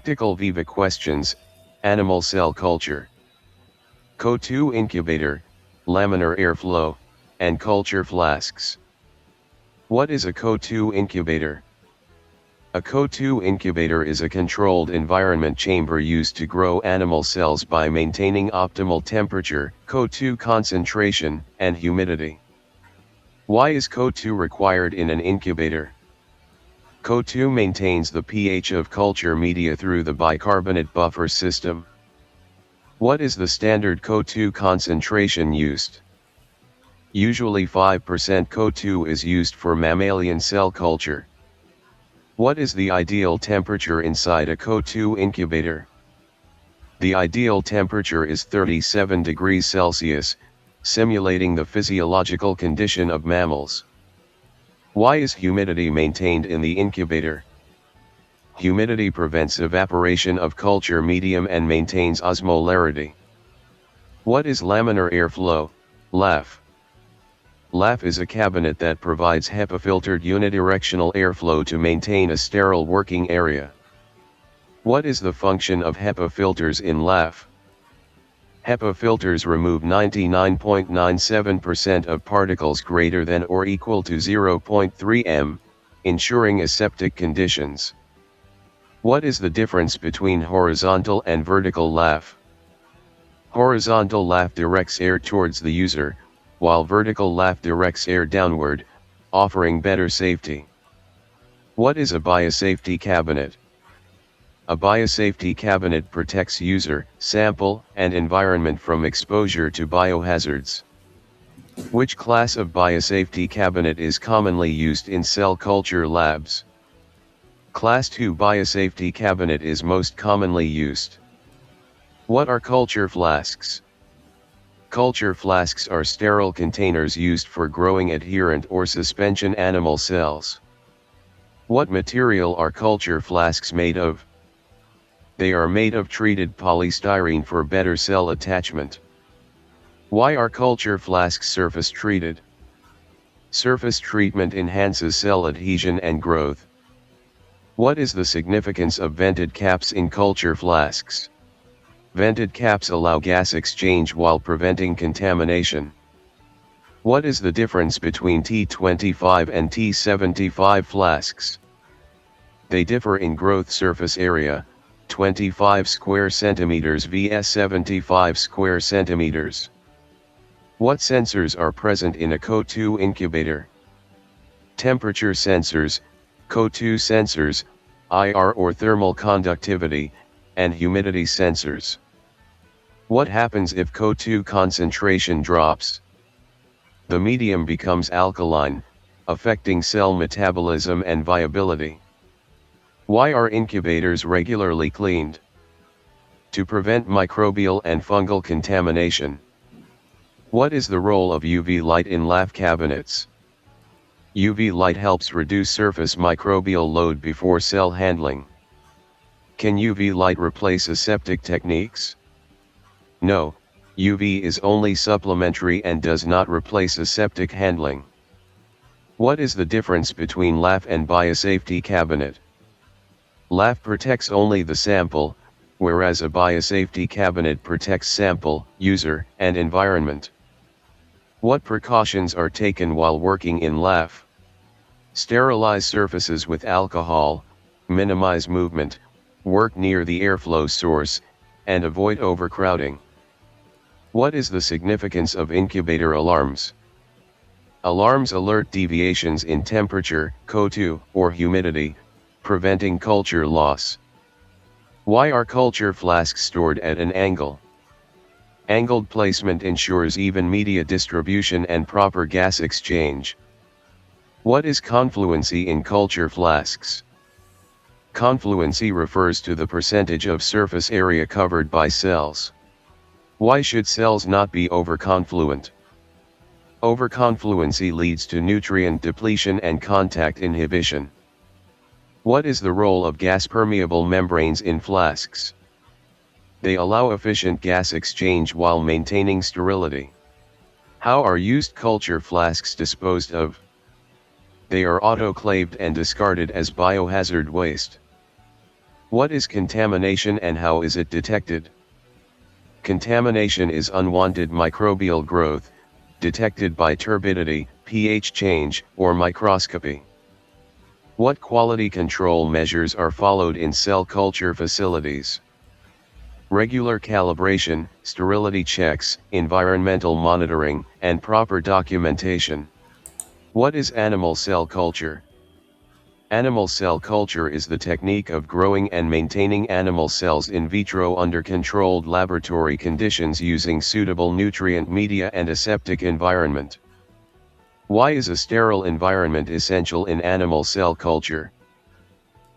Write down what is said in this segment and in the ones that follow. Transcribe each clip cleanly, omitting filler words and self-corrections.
Practical-Viva questions, animal cell culture. CO2 incubator, laminar airflow, and culture flasks. What is a CO2 incubator? A CO2 incubator is a controlled environment chamber used to grow animal cells by maintaining optimal temperature, CO2 concentration, and humidity. Why is CO2 required in an incubator? CO2 maintains the pH of culture media through the bicarbonate buffer system. What is the standard CO2 concentration used? Usually 5% CO2 is used for mammalian cell culture. What is the ideal temperature inside a CO2 incubator? The ideal temperature is 37 degrees Celsius, simulating the physiological condition of mammals. Why is humidity maintained in the incubator? Humidity prevents evaporation of culture medium and maintains osmolarity. What is laminar airflow, LAF? LAF is a cabinet that provides HEPA-filtered unidirectional airflow to maintain a sterile working area. What is the function of HEPA filters in LAF? HEPA filters remove 99.97% of particles greater than or equal to 0.3 m, ensuring aseptic conditions. What is the difference between horizontal and vertical LAF? Horizontal LAF directs air towards the user, while vertical LAF directs air downward, offering better safety. What is a biosafety cabinet? A biosafety cabinet protects user, sample, and environment from exposure to biohazards. Which class of biosafety cabinet is commonly used in cell culture labs? Class 2 biosafety cabinet is most commonly used. What are culture flasks? Culture flasks are sterile containers used for growing adherent or suspension animal cells. What material are culture flasks made of? They are made of treated polystyrene for better cell attachment. Why are culture flasks surface treated? Surface treatment enhances cell adhesion and growth. What is the significance of vented caps in culture flasks? Vented caps allow gas exchange while preventing contamination. What is the difference between T25 and T75 flasks? They differ in growth surface area, 25 square centimeters vs 75 square centimeters. What sensors are present in a CO2 incubator? Temperature sensors, CO2 sensors, IR or thermal conductivity, and humidity sensors. What happens if CO2 concentration drops? The medium becomes alkaline, affecting cell metabolism and viability. Why are incubators regularly cleaned? To prevent microbial and fungal contamination. What is the role of UV light in LAF cabinets? UV light helps reduce surface microbial load before cell handling. Can UV light replace aseptic techniques? No, UV is only supplementary and does not replace aseptic handling. What is the difference between LAF and biosafety cabinet? LAF protects only the sample, whereas a biosafety cabinet protects sample, user, and environment. What precautions are taken while working in LAF? Sterilize surfaces with alcohol, minimize movement, work near the airflow source, and avoid overcrowding. What is the significance of incubator alarms? Alarms alert deviations in temperature, CO2, or humidity, preventing culture loss. Why are culture flasks stored at an angle? Angled placement ensures even media distribution and proper gas exchange. What is confluency in culture flasks? Confluency refers to the percentage of surface area covered by cells. Why should cells not be overconfluent? Overconfluency leads to nutrient depletion and contact inhibition. What is the role of gas-permeable membranes in flasks? They allow efficient gas exchange while maintaining sterility. How are used culture flasks disposed of? They are autoclaved and discarded as biohazard waste. What is contamination and how is it detected? Contamination is unwanted microbial growth, detected by turbidity, pH change, or microscopy. What quality control measures are followed in cell culture facilities? Regular calibration, sterility checks, environmental monitoring, and proper documentation. What is animal cell culture? Animal cell culture is the technique of growing and maintaining animal cells in vitro under controlled laboratory conditions using suitable nutrient media and aseptic environment. Why is a sterile environment essential in animal cell culture?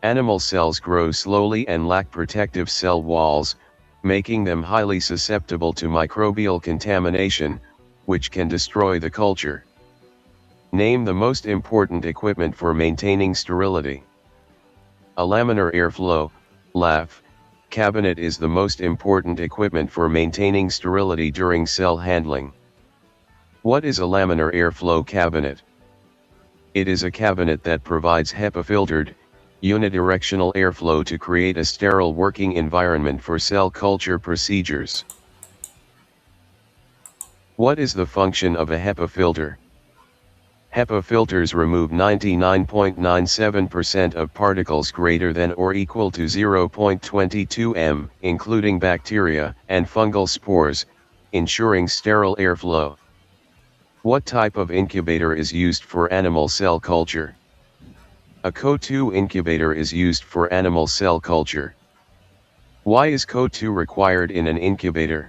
Animal cells grow slowly and lack protective cell walls, making them highly susceptible to microbial contamination, which can destroy the culture. Name the most important equipment for maintaining sterility. A laminar airflow (LAF) cabinet is the most important equipment for maintaining sterility during cell handling. What is a laminar airflow cabinet? It is a cabinet that provides HEPA-filtered, unidirectional airflow to create a sterile working environment for cell culture procedures. What is the function of a HEPA filter? HEPA filters remove 99.97% of particles greater than or equal to 0.22 m, including bacteria and fungal spores, ensuring sterile airflow. What type of incubator is used for animal cell culture? A CO2 incubator is used for animal cell culture. Why is CO2 required in an incubator?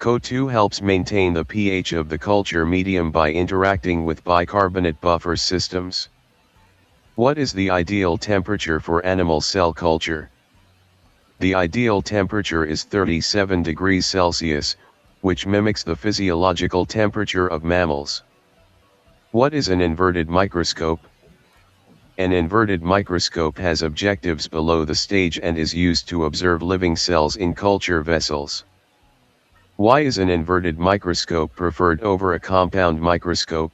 CO2 helps maintain the pH of the culture medium by interacting with bicarbonate buffer systems. What is the ideal temperature for animal cell culture? The ideal temperature is 37 degrees Celsius, which mimics the physiological temperature of mammals. What is an inverted microscope? An inverted microscope has objectives below the stage and is used to observe living cells in culture vessels. Why is an inverted microscope preferred over a compound microscope?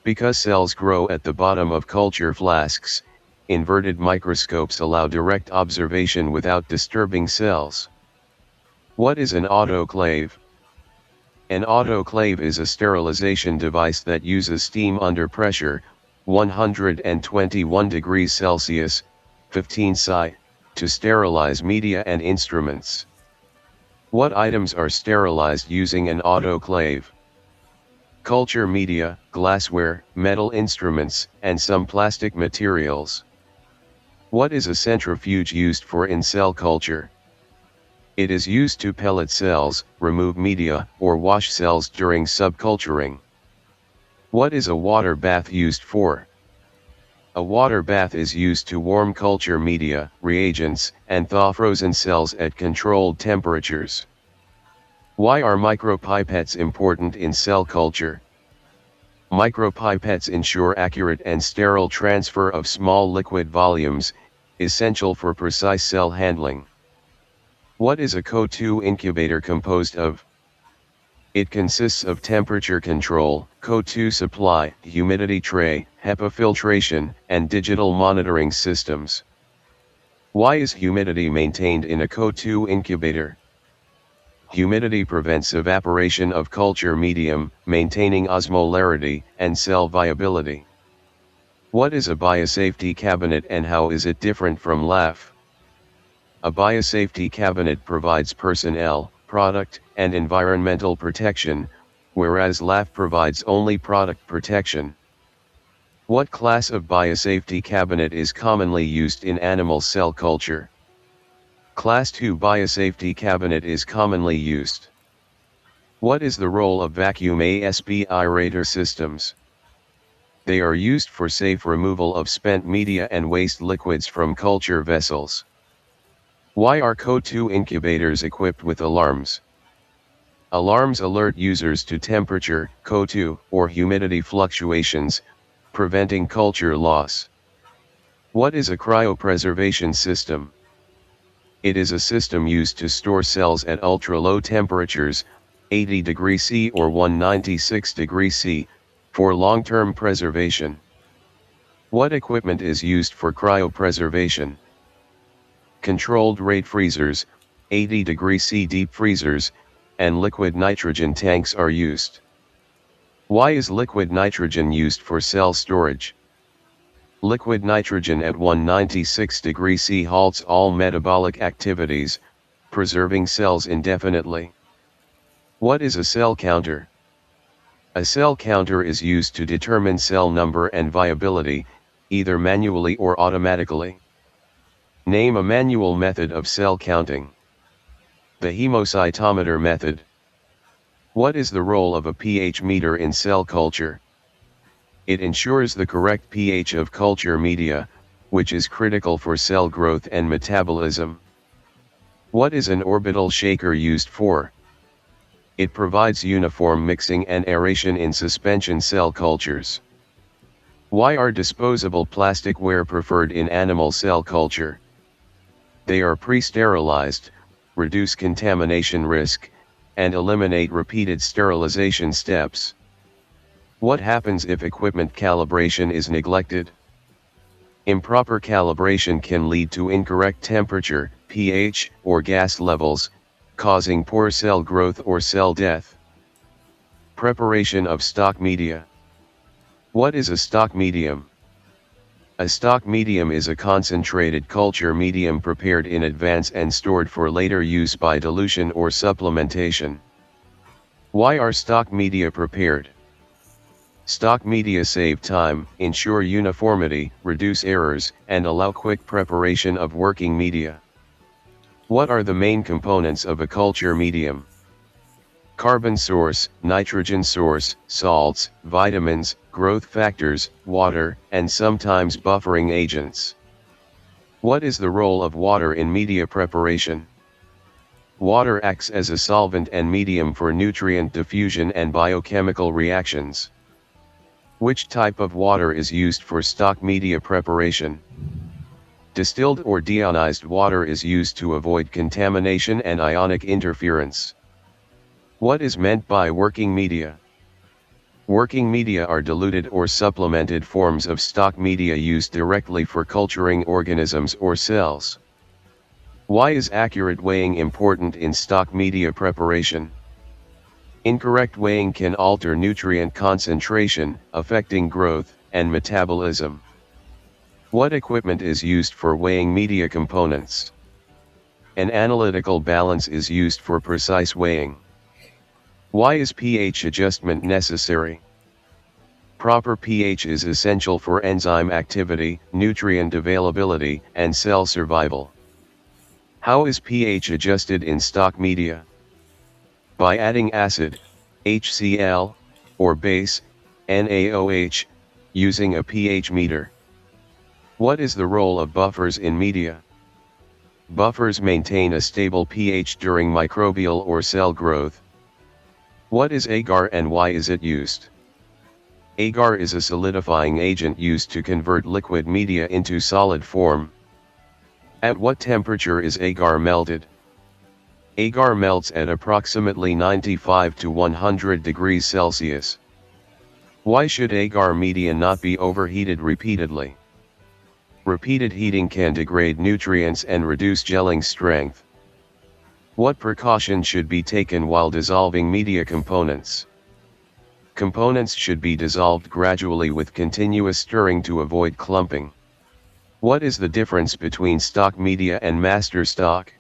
Because cells grow at the bottom of culture flasks, inverted microscopes allow direct observation without disturbing cells. What is an autoclave? An autoclave is a sterilization device that uses steam under pressure, 121 degrees Celsius, 15 psi, to sterilize media and instruments. What items are sterilized using an autoclave? Culture media, glassware, metal instruments, and some plastic materials. What is a centrifuge used for in cell culture? It is used to pellet cells, remove media, or wash cells during subculturing. What is a water bath used for? A water bath is used to warm culture media, reagents, and thaw frozen cells at controlled temperatures. Why are micropipettes important in cell culture? Micropipettes ensure accurate and sterile transfer of small liquid volumes, essential for precise cell handling. What is a CO2 incubator composed of? It consists of temperature control, CO2 supply, humidity tray, HEPA filtration, and digital monitoring systems. Why is humidity maintained in a CO2 incubator? Humidity prevents evaporation of culture medium, maintaining osmolarity and cell viability. What is a biosafety cabinet and how is it different from LAF? A biosafety cabinet provides personnel, product, and environmental protection, whereas LAF provides only product protection. What class of biosafety cabinet is commonly used in animal cell culture? Class 2 biosafety cabinet is commonly used. What is the role of vacuum ASP aerator systems? They are used for safe removal of spent media and waste liquids from culture vessels. Why are CO2 incubators equipped with alarms? Alarms alert users to temperature, CO2, or humidity fluctuations, preventing culture loss. What is a cryopreservation system? It is a system used to store cells at ultra-low temperatures, 80 degrees C or 196 degrees C, for long-term preservation. What equipment is used for cryopreservation? controlled rate freezers, 80°C deep freezers, and liquid nitrogen tanks are used. Why is liquid nitrogen used for cell storage? Liquid nitrogen at 196°C halts all metabolic activities, preserving cells indefinitely. What is a cell counter? A cell counter is used to determine cell number and viability, either manually or automatically. Name a manual method of cell counting. The hemocytometer method. What is the role of a pH meter in cell culture? It ensures the correct pH of culture media, which is critical for cell growth and metabolism. What is an orbital shaker used for? It provides uniform mixing and aeration in suspension cell cultures. Why are disposable plasticware preferred in animal cell culture? They are pre-sterilized, reduce contamination risk, and eliminate repeated sterilization steps. What happens if equipment calibration is neglected? Improper calibration can lead to incorrect temperature, pH, or gas levels, causing poor cell growth or cell death. Preparation of stock media. What is a stock medium? A stock medium is a concentrated culture medium prepared in advance and stored for later use by dilution or supplementation. Why are stock media prepared? Stock media save time, ensure uniformity, reduce errors, and allow quick preparation of working media. What are the main components of a culture medium? Carbon source, nitrogen source, salts, vitamins, growth factors, water, and sometimes buffering agents. What is the role of water in media preparation? Water acts as a solvent and medium for nutrient diffusion and biochemical reactions. Which type of water is used for stock media preparation? Distilled or deionized water is used to avoid contamination and ionic interference. What is meant by working media? Working media are diluted or supplemented forms of stock media used directly for culturing organisms or cells. Why is accurate weighing important in stock media preparation? Incorrect weighing can alter nutrient concentration, affecting growth and metabolism. What equipment is used for weighing media components? An analytical balance is used for precise weighing. Why is pH adjustment necessary? Proper pH is essential for enzyme activity, nutrient availability, and cell survival. How is pH adjusted in stock media? By adding acid, HCl, or base, NaOH, using a pH meter. What is the role of buffers in media? Buffers maintain a stable pH during microbial or cell growth. What is agar and why is it used? Agar is a solidifying agent used to convert liquid media into solid form. At what temperature is agar melted? Agar melts at approximately 95 to 100 degrees Celsius. Why should agar media not be overheated repeatedly? Repeated heating can degrade nutrients and reduce gelling strength. What precautions should be taken while dissolving media components? Components should be dissolved gradually with continuous stirring to avoid clumping. What is the difference between stock media and master stock?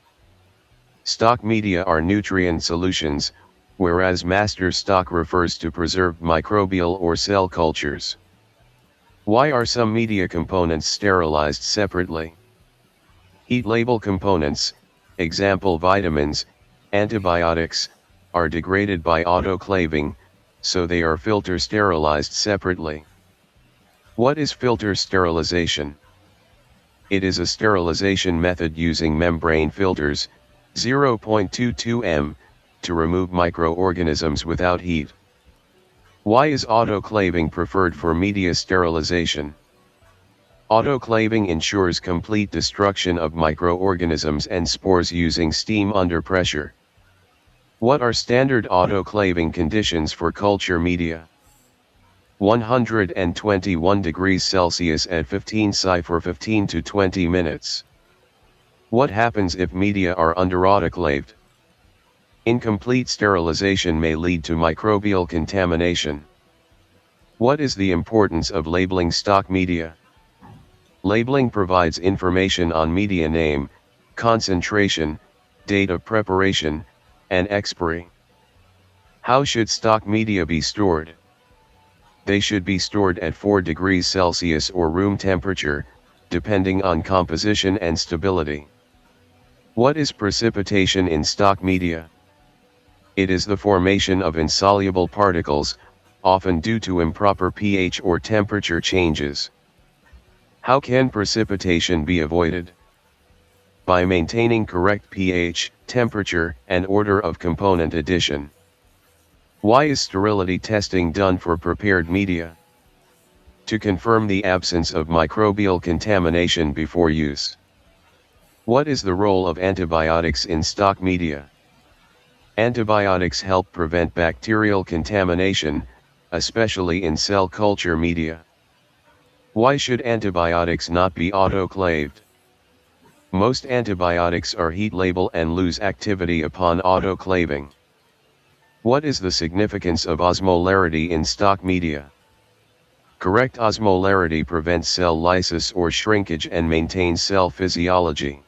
Stock media are nutrient solutions, whereas master stock refers to preserved microbial or cell cultures. Why are some media components sterilized separately? Heat label components, example vitamins, antibiotics, are degraded by autoclaving, so they are filter sterilized separately. What is filter sterilization? It is a sterilization method using membrane filters, 0.22 m, to remove microorganisms without heat. Why is autoclaving preferred for media sterilization? Autoclaving ensures complete destruction of microorganisms and spores using steam under pressure. What are standard autoclaving conditions for culture media? 121 degrees Celsius at 15 psi for 15 to 20 minutes. What happens if media are under-autoclaved? Incomplete sterilization may lead to microbial contamination. What is the importance of labeling stock media? Labeling provides information on media name, concentration, date of preparation, and expiry. How should stock media be stored? They should be stored at 4 degrees Celsius or room temperature, depending on composition and stability. What is precipitation in stock media? It is the formation of insoluble particles, often due to improper pH or temperature changes. How can precipitation be avoided? By maintaining correct pH, temperature, and order of component addition. Why is sterility testing done for prepared media? To confirm the absence of microbial contamination before use. What is the role of antibiotics in stock media? Antibiotics help prevent bacterial contamination, especially in cell culture media. Why should antibiotics not be autoclaved? Most antibiotics are heat-labile and lose activity upon autoclaving. What is the significance of osmolarity in stock media? Correct osmolarity prevents cell lysis or shrinkage and maintains cell physiology.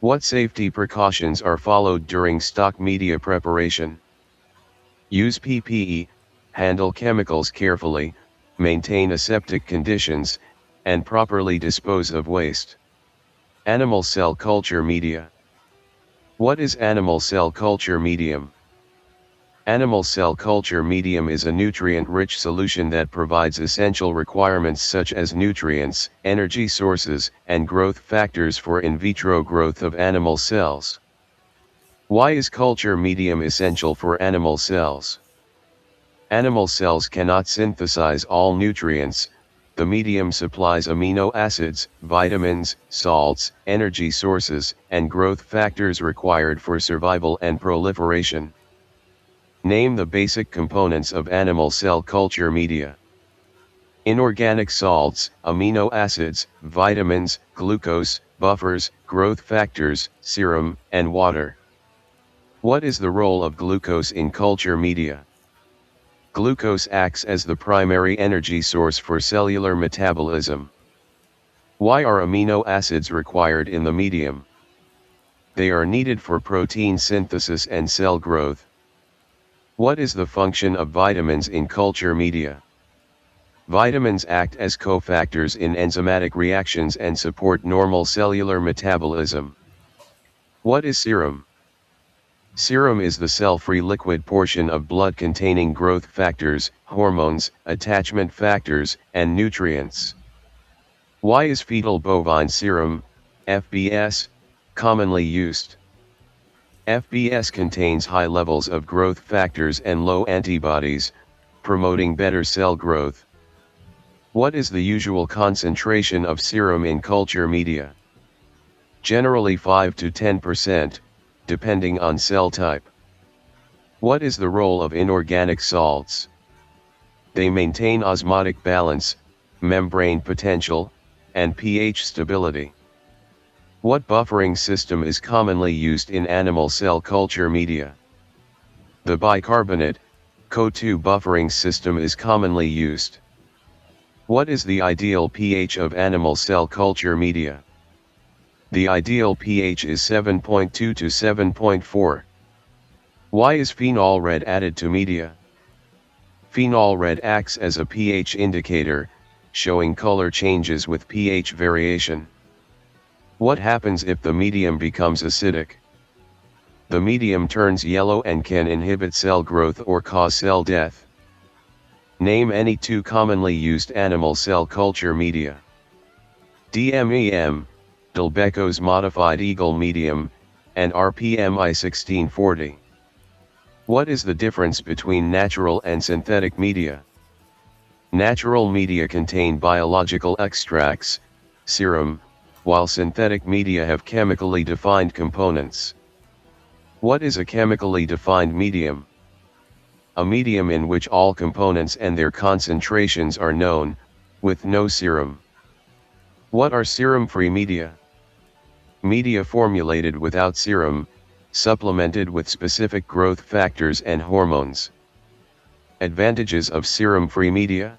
What safety precautions are followed during stock media preparation? Use PPE, handle chemicals carefully, maintain aseptic conditions, and properly dispose of waste. Animal cell culture media. What is animal cell culture medium? Animal cell culture medium is a nutrient-rich solution that provides essential requirements such as nutrients, energy sources, and growth factors for in vitro growth of animal cells. Why is culture medium essential for animal cells? Animal cells cannot synthesize all nutrients. The medium supplies amino acids, vitamins, salts, energy sources, and growth factors required for survival and proliferation. Name the basic components of animal cell culture media. Inorganic salts, amino acids, vitamins, glucose, buffers, growth factors, serum, and water. What is the role of glucose in culture media? Glucose acts as the primary energy source for cellular metabolism. Why are amino acids required in the medium? They are needed for protein synthesis and cell growth. What is the function of vitamins in culture media? Vitamins act as cofactors in enzymatic reactions and support normal cellular metabolism. What is serum? Serum is the cell-free liquid portion of blood containing growth factors, hormones, attachment factors, and nutrients. Why is fetal bovine serum, FBS, commonly used? FBS contains high levels of growth factors and low antibodies, promoting better cell growth. What is the usual concentration of serum in culture media? Generally 5 to 10%, depending on cell type. What is the role of inorganic salts? They maintain osmotic balance, membrane potential, and pH stability. What buffering system is commonly used in animal cell culture media? The bicarbonate, CO2 buffering system is commonly used. What is the ideal pH of animal cell culture media? The ideal pH is 7.2 to 7.4. Why is phenol red added to media? Phenol red acts as a pH indicator, showing color changes with pH variation. What happens if the medium becomes acidic? The medium turns yellow and can inhibit cell growth or cause cell death. Name any 2 commonly used animal cell culture media. DMEM, Delbecko's modified Eagle medium, and RPMI 1640. What is the difference between natural and synthetic media? Natural media contain biological extracts, serum, while synthetic media have chemically defined components. What is a chemically defined medium? A medium in which all components and their concentrations are known, with no serum. What are serum-free media? Media formulated without serum, supplemented with specific growth factors and hormones. Advantages of serum-free media: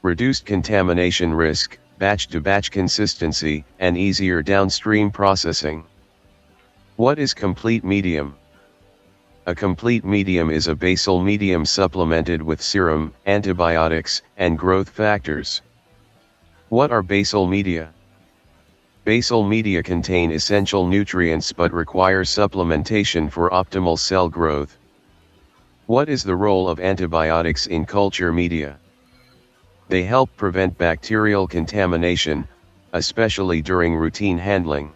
reduced contamination risk, batch-to-batch consistency, and easier downstream processing. What is complete medium? A complete medium is a basal medium supplemented with serum, antibiotics, and growth factors. What are basal media? Basal media contain essential nutrients but require supplementation for optimal cell growth. What is the role of antibiotics in culture media? They help prevent bacterial contamination, especially during routine handling.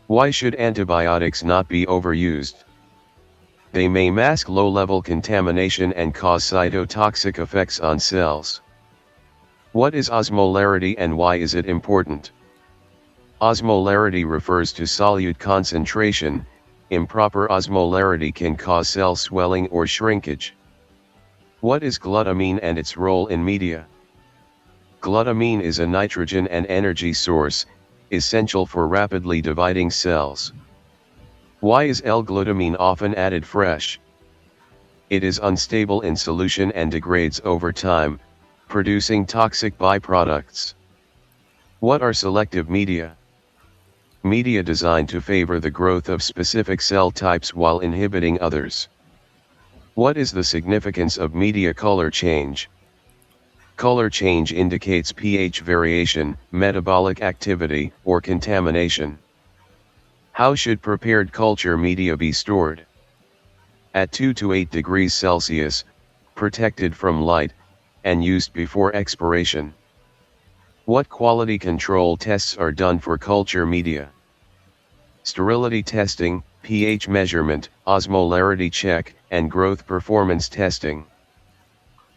Why should antibiotics not be overused? They may mask low-level contamination and cause cytotoxic effects on cells. What is osmolarity and why is it important? Osmolarity refers to solute concentration. Improper osmolarity can cause cell swelling or shrinkage. What is glutamine and its role in media? Glutamine is a nitrogen and energy source, essential for rapidly dividing cells. Why is L-glutamine often added fresh? It is unstable in solution and degrades over time, producing toxic byproducts. What are selective media? Media designed to favor the growth of specific cell types while inhibiting others. What is the significance of media color change? Color change indicates pH variation, metabolic activity, or contamination. How should prepared culture media be stored? At 2 to 8 degrees Celsius, protected from light, and used before expiration. What quality control tests are done for culture media? Sterility testing, pH measurement, osmolarity check, and growth performance testing.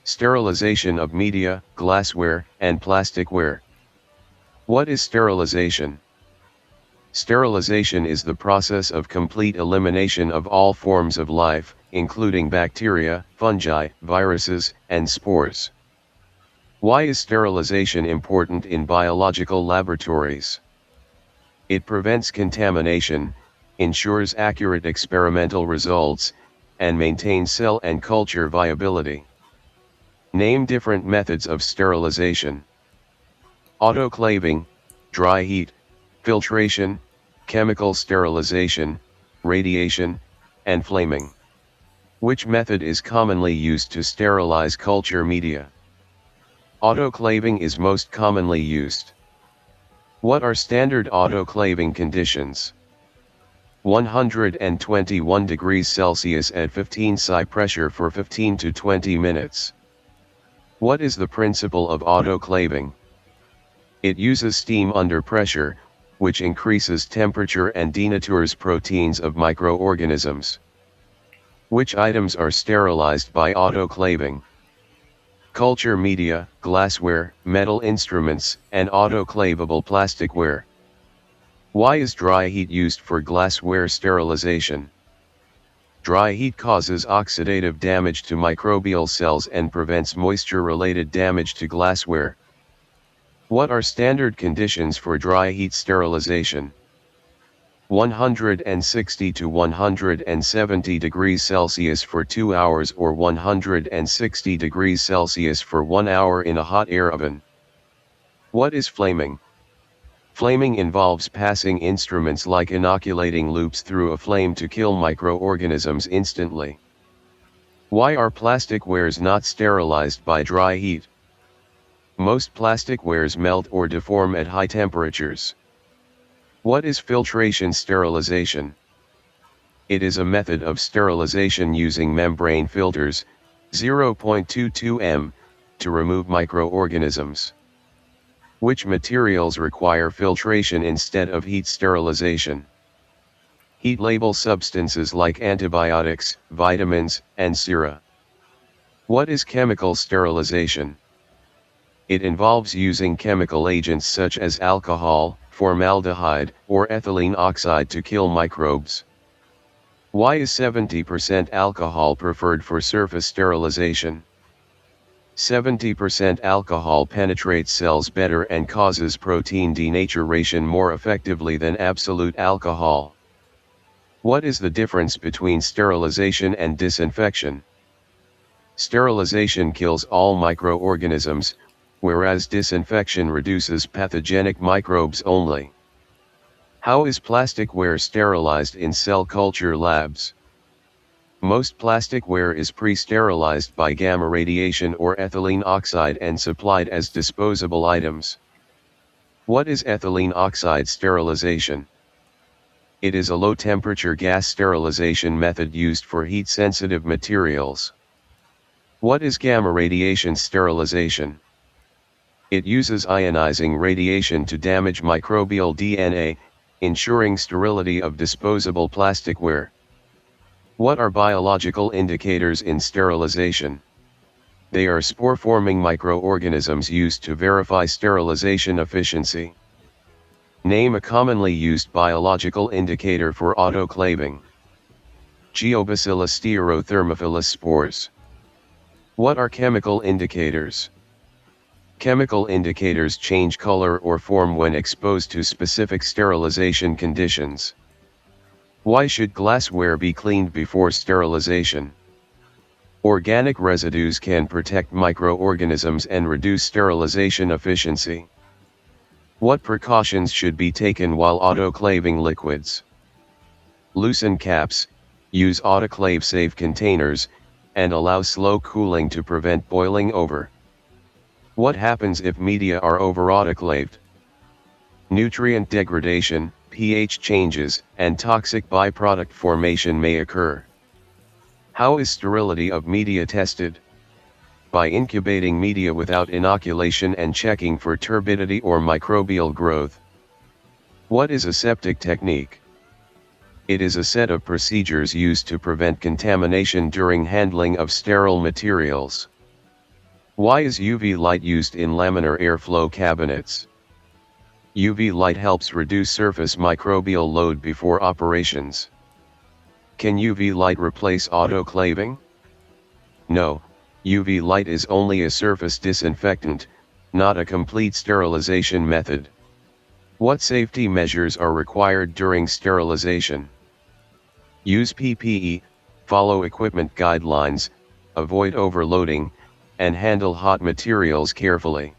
Sterilization of media, glassware, and plasticware. What is sterilization? Sterilization is the process of complete elimination of all forms of life, including bacteria, fungi, viruses, and spores. Why is sterilization important in biological laboratories? It prevents contamination, ensures accurate experimental results, and maintains cell and culture viability. Name different methods of sterilization. Autoclaving, dry heat, filtration, chemical sterilization, radiation, and flaming. Which method is commonly used to sterilize culture media? Autoclaving is most commonly used. What are standard autoclaving conditions? 121 degrees Celsius at 15 psi pressure for 15 to 20 minutes. What is the principle of autoclaving? It uses steam under pressure, which increases temperature and denatures proteins of microorganisms. Which items are sterilized by autoclaving? Culture media, glassware, metal instruments, and autoclavable plasticware. Why is dry heat used for glassware sterilization? Dry heat causes oxidative damage to microbial cells and prevents moisture-related damage to glassware. What are standard conditions for dry heat sterilization? 160 to 170 degrees Celsius for 2 hours or 160 degrees Celsius for 1 hour in a hot air oven. What is flaming? Flaming involves passing instruments like inoculating loops through a flame to kill microorganisms instantly. Why are plasticwares not sterilized by dry heat? Most plasticwares melt or deform at high temperatures. What is filtration sterilization? It is a method of sterilization using membrane filters, 0.22 m, to remove microorganisms. Which materials require filtration instead of heat sterilization? Heat label substances like antibiotics, vitamins, and sera. What is chemical sterilization? It involves using chemical agents such as alcohol, formaldehyde, or ethylene oxide to kill microbes. Why is 70% alcohol preferred for surface sterilization? 70% alcohol penetrates cells better and causes protein denaturation more effectively than absolute alcohol. What is the difference between sterilization and disinfection? Sterilization kills all microorganisms, whereas disinfection reduces pathogenic microbes only. How is plasticware sterilized in cell culture labs? Most plasticware is pre-sterilized by gamma radiation or ethylene oxide and supplied as disposable items. What is ethylene oxide sterilization? It is a low-temperature gas sterilization method used for heat-sensitive materials. What is gamma radiation sterilization? It uses ionizing radiation to damage microbial DNA, ensuring sterility of disposable plasticware. What are biological indicators in sterilization? They are spore-forming microorganisms used to verify sterilization efficiency. Name a commonly used biological indicator for autoclaving. Geobacillus stearothermophilus spores. What are chemical indicators? Chemical indicators change color or form when exposed to specific sterilization conditions. Why should glassware be cleaned before sterilization? Organic residues can protect microorganisms and reduce sterilization efficiency. What precautions should be taken while autoclaving liquids? Loosen caps, use autoclave-safe containers, and allow slow cooling to prevent boiling over. What happens if media are over-autoclaved? Nutrient degradation, pH changes, and toxic byproduct formation may occur. How is sterility of media tested? By incubating media without inoculation and checking for turbidity or microbial growth. What is aseptic technique? It is a set of procedures used to prevent contamination during handling of sterile materials. Why is UV light used in laminar airflow cabinets? UV light helps reduce surface microbial load before operations. Can UV light replace autoclaving? No, UV light is only a surface disinfectant, not a complete sterilization method. What safety measures are required during sterilization? Use PPE, follow equipment guidelines, avoid overloading, and handle hot materials carefully.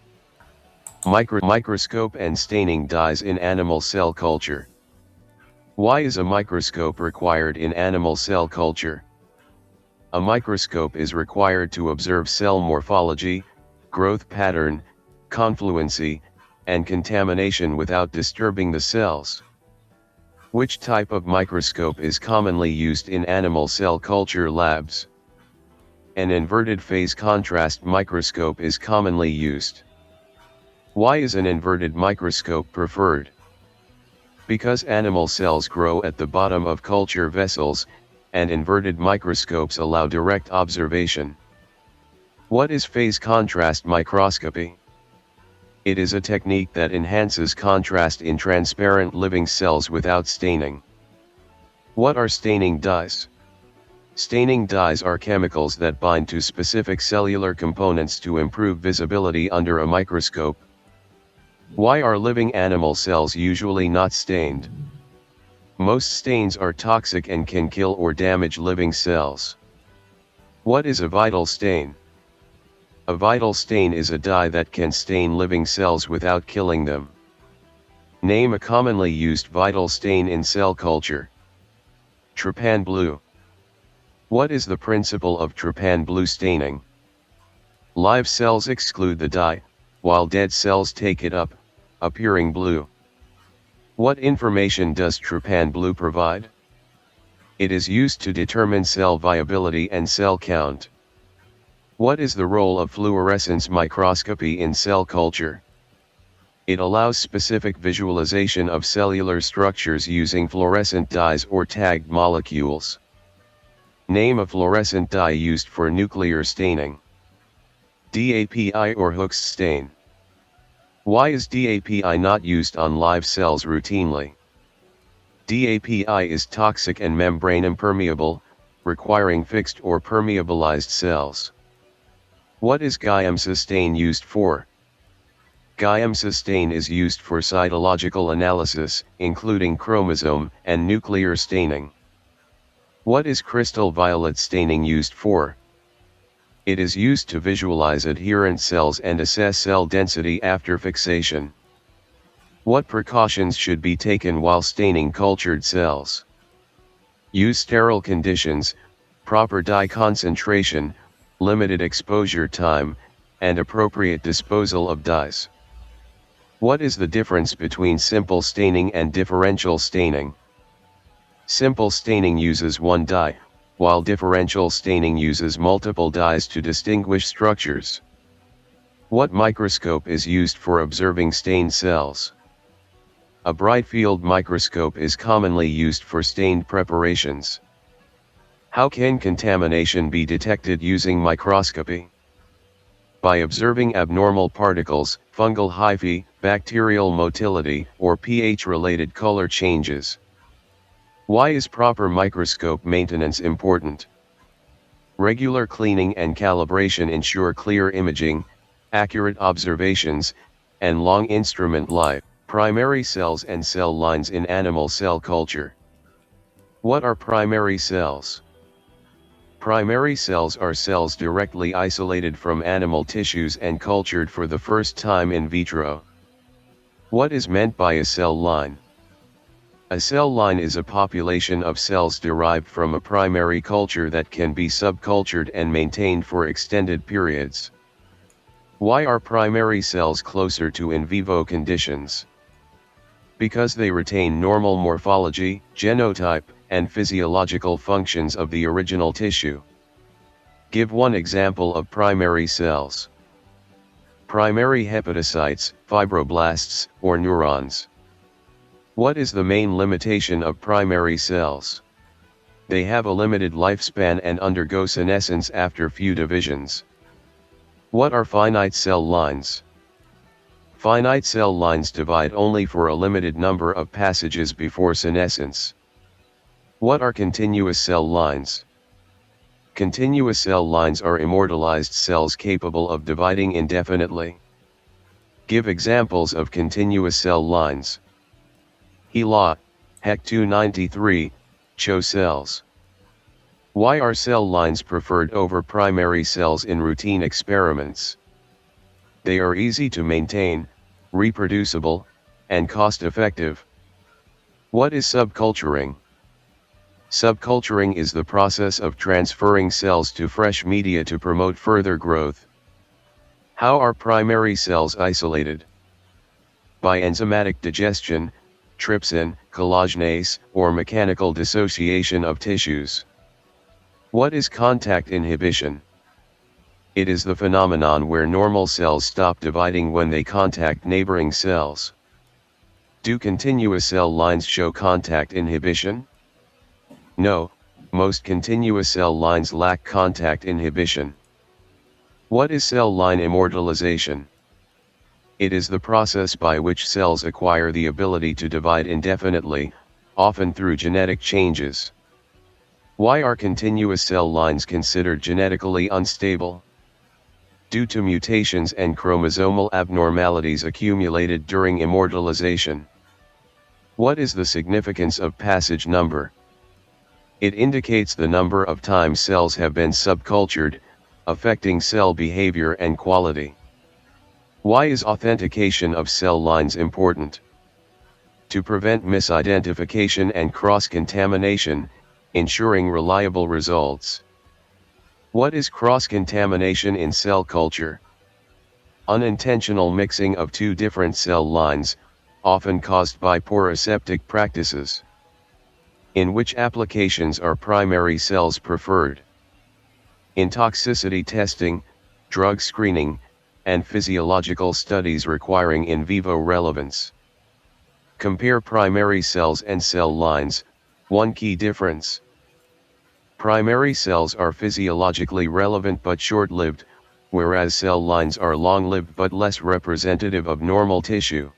Microscope and staining dyes in animal cell culture. Why is a microscope required in animal cell culture? A microscope is required to observe cell morphology, growth pattern, confluency, and contamination without disturbing the cells. Which type of microscope is commonly used in animal cell culture labs? An inverted phase contrast microscope is commonly used. Why is an inverted microscope preferred? Because animal cells grow at the bottom of culture vessels, and inverted microscopes allow direct observation. What is phase contrast microscopy? It is a technique that enhances contrast in transparent living cells without staining. What are staining dyes? Staining dyes are chemicals that bind to specific cellular components to improve visibility under a microscope. Why are living animal cells usually not stained? Most stains are toxic and can kill or damage living cells. What is a vital stain? A vital stain is a dye that can stain living cells without killing them. Name a commonly used vital stain in cell culture. Trypan blue. What is the principle of trypan blue staining? Live cells exclude the dye, while dead cells take it up, appearing blue. What information does trypan blue provide? It is used to determine cell viability and cell count. What is the role of fluorescence microscopy in cell culture? It allows specific visualization of cellular structures using fluorescent dyes or tagged molecules. Name a fluorescent dye used for nuclear staining. DAPI or Hooke's stain. Why is DAPI not used on live cells routinely? DAPI is toxic and membrane impermeable, requiring fixed or permeabilized cells. What is GIM stain used for? GIM stain is used for cytological analysis, including chromosome and nuclear staining. What is crystal violet staining used for? It is used to visualize adherent cells and assess cell density after fixation. What precautions should be taken while staining cultured cells? Use sterile conditions, proper dye concentration, limited exposure time, and appropriate disposal of dyes. What is the difference between simple staining and differential staining? Simple staining uses one dye, while differential staining uses multiple dyes to distinguish structures. What microscope is used for observing stained cells? A bright field microscope is commonly used for stained preparations. How can contamination be detected using microscopy? By observing abnormal particles, fungal hyphae, bacterial motility, or pH-related color changes. Why is proper microscope maintenance important? Regular cleaning and calibration ensure clear imaging, accurate observations, and long instrument life. Primary cells and cell lines in animal cell culture. What are primary cells? Primary cells are cells directly isolated from animal tissues and cultured for the first time in vitro. What is meant by a cell line? A cell line is a population of cells derived from a primary culture that can be subcultured and maintained for extended periods. Why are primary cells closer to in vivo conditions? Because they retain normal morphology, genotype, and physiological functions of the original tissue. Give one example of primary cells. Primary hepatocytes, fibroblasts, or neurons. What is the main limitation of primary cells? They have a limited lifespan and undergo senescence after few divisions. What are finite cell lines? Finite cell lines divide only for a limited number of passages before senescence. What are continuous cell lines? Continuous cell lines are immortalized cells capable of dividing indefinitely. Give examples of continuous cell lines. HeLa, HEC293, CHO cells. Why are cell lines preferred over primary cells in routine experiments? They are easy to maintain, reproducible, and cost-effective. What is subculturing? Subculturing is the process of transferring cells to fresh media to promote further growth. How are primary cells isolated? By enzymatic digestion, trypsin, collagenase, or mechanical dissociation of tissues. What is contact inhibition? It is the phenomenon where normal cells stop dividing when they contact neighboring cells. Do continuous cell lines show contact inhibition? No, most continuous cell lines lack contact inhibition. What is cell line immortalization? It is the process by which cells acquire the ability to divide indefinitely, often through genetic changes. Why are continuous cell lines considered genetically unstable? Due to mutations and chromosomal abnormalities accumulated during immortalization. What is the significance of passage number? It indicates the number of times cells have been subcultured, affecting cell behavior and quality. Why is authentication of cell lines important? To prevent misidentification and cross-contamination, ensuring reliable results. What is cross-contamination in cell culture? Unintentional mixing of two different cell lines, often caused by poor aseptic practices. In which applications are primary cells preferred? In toxicity testing, drug screening, and physiological studies requiring in vivo relevance. Compare primary cells and cell lines. One key difference. Primary cells are physiologically relevant but short-lived, whereas cell lines are long-lived but less representative of normal tissue.